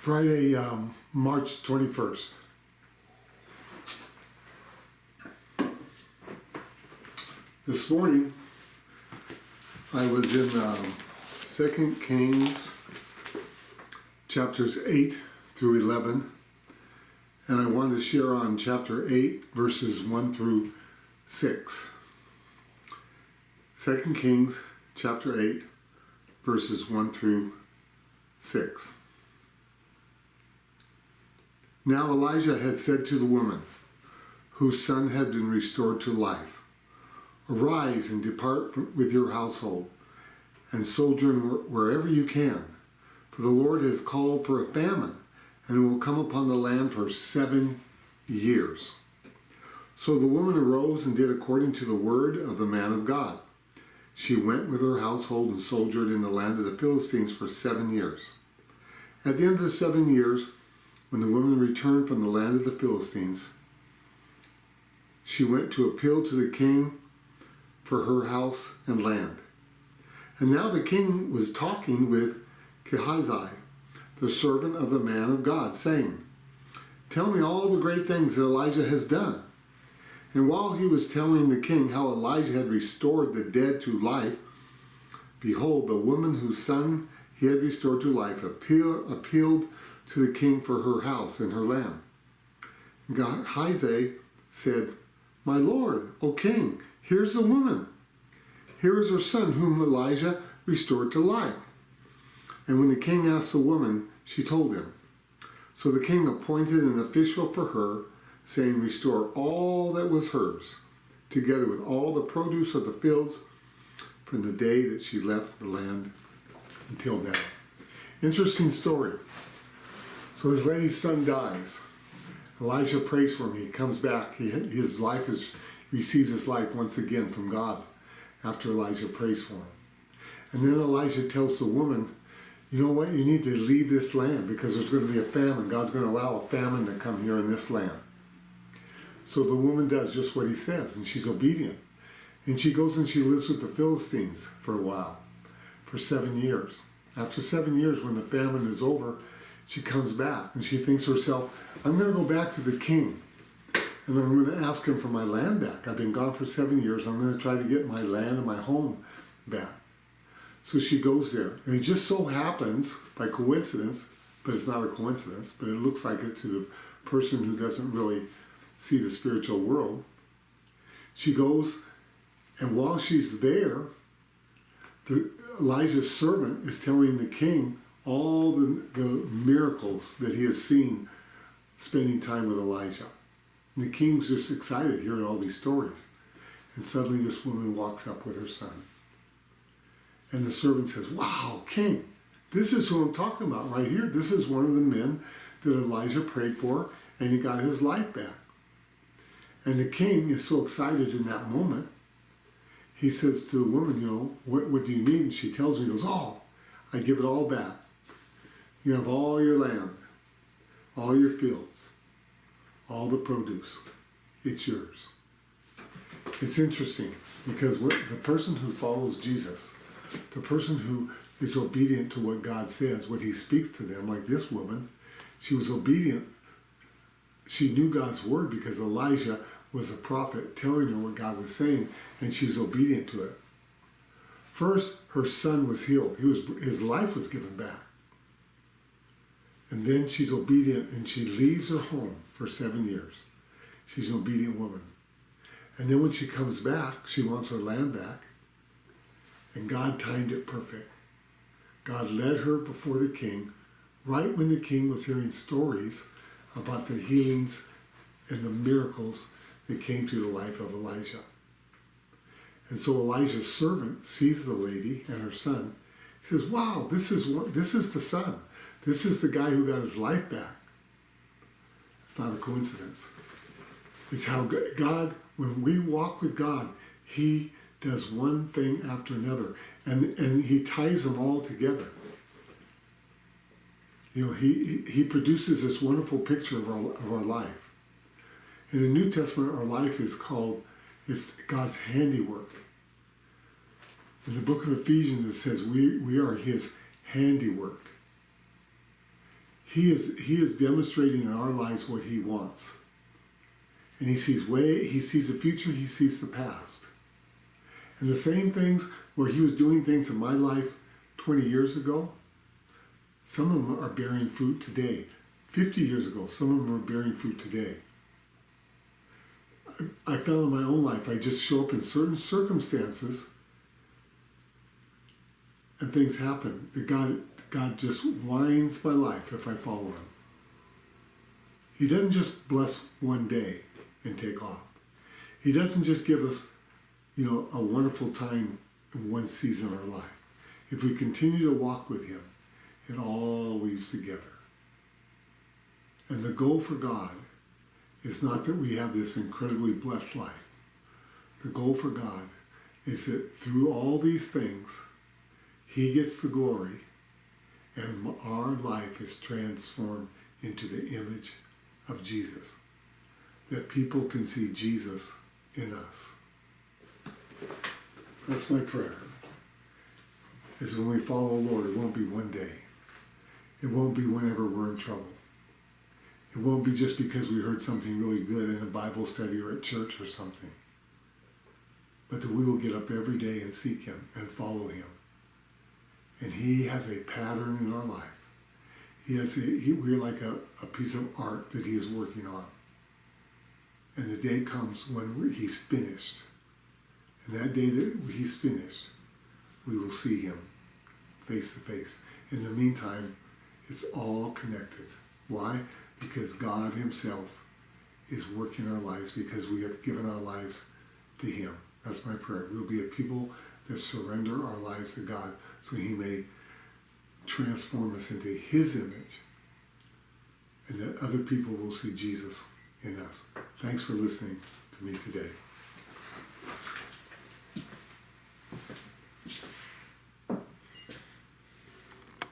Friday, March 21st. This morning, I was in 2 Kings, chapters 8 through 11, and I wanted to share on chapter 8, verses 1 through 6. 2 Kings, chapter 8, verses 1 through 6. Now Elijah had said to the woman, whose son had been restored to life, "Arise and depart with your household, and sojourn wherever you can, for the Lord has called for a famine, and it will come upon the land for 7 years." So the woman arose and did according to the word of the man of God. She went with her household and sojourned in the land of the Philistines for 7 years. At the end of the 7 years, when the woman returned from the land of the Philistines, she went to appeal to the king for her house and land. And now the king was talking with Gehazi, the servant of the man of God, saying, "Tell me all the great things that Elijah has done." And while he was telling the king how Elijah had restored the dead to life, behold, the woman whose son he had restored to life appealed to the king for her house and her land. Gehazi said, "My lord, O king, here's the woman. Here is her son whom Elijah restored to life." And when the king asked the woman, she told him. So the king appointed an official for her, saying, "Restore all that was hers, together with all the produce of the fields, from the day that she left the land until now." Interesting story. So this lady's son dies. Elijah prays for him. He comes back. His life receives his life once again from God after Elijah prays for him. And then Elijah tells the woman, "You know what? You need to leave this land because there's going to be a famine. God's going to allow a famine to come here in this land." So the woman does just what he says, and she's obedient. And she goes and she lives with the Philistines for a while, for 7 years. After 7 years, when the famine is over, she comes back and she thinks to herself, "I'm going to go back to the king and I'm going to ask him for my land back. I've been gone for 7 years. I'm going to try to get my land and my home back." So she goes there, and it just so happens, by coincidence, but it's not a coincidence, but it looks like it to the person who doesn't really see the spiritual world. She goes, and while she's there, Elijah's servant is telling the king all the miracles that he has seen spending time with Elijah. And the king's just excited hearing all these stories. And suddenly this woman walks up with her son. And the servant says, "Wow, king, this is who I'm talking about right here. This is one of the men that Elijah prayed for, and he got his life back." And the king is so excited in that moment. He says to the woman, what do you need? And she tells him, he goes, "Oh, I give it all back. You have all your land, all your fields, all the produce. It's yours." It's interesting because the person who follows Jesus, the person who is obedient to what God says, what he speaks to them, like this woman, she was obedient. She knew God's word because Elijah was a prophet telling her what God was saying, and she was obedient to it. First, her son was healed. His life was given back. And then she's obedient, and she leaves her home for 7 years. She's an obedient woman. And then when she comes back, she wants her land back. And God timed it perfect. God led her before the king, right when the king was hearing stories about the healings and the miracles that came to the life of Elijah. And so Elijah's servant sees the lady and her son. He says, "Wow, this is the son. This is the guy who got his life back." It's not a coincidence. It's how God, when we walk with God, he does one thing after another, and he ties them all together. He produces this wonderful picture of our life. In the New Testament, our life is God's handiwork. In the book of Ephesians, it says we are his handiwork. He is demonstrating in our lives what he wants. And he sees the future, he sees the past. And the same things where he was doing things in my life 20 years ago, some of them are bearing fruit today. 50 years ago, some of them are bearing fruit today. I found in my own life, I just show up in certain circumstances and things happen. That God just winds my life if I follow him. He doesn't just bless one day and take off. He doesn't just give us, a wonderful time in one season of our life. If we continue to walk with him, it all weaves together. And the goal for God is not that we have this incredibly blessed life. The goal for God is that through all these things, he gets the glory and our life is transformed into the image of Jesus. That people can see Jesus in us. That's my prayer. Is when we follow the Lord, it won't be one day. It won't be whenever we're in trouble. It won't be just because we heard something really good in a Bible study or at church or something. But that we will get up every day and seek him and follow him. And he has a pattern in our life. We're like a piece of art that he is working on. And the day comes when he's finished. And that day that he's finished, we will see him face to face. In the meantime, it's all connected. Why? Because God himself is working our lives because we have given our lives to him. That's my prayer. We'll be a people that surrender our lives to God so he may transform us into his image and that other people will see Jesus in us. Thanks for listening to me today.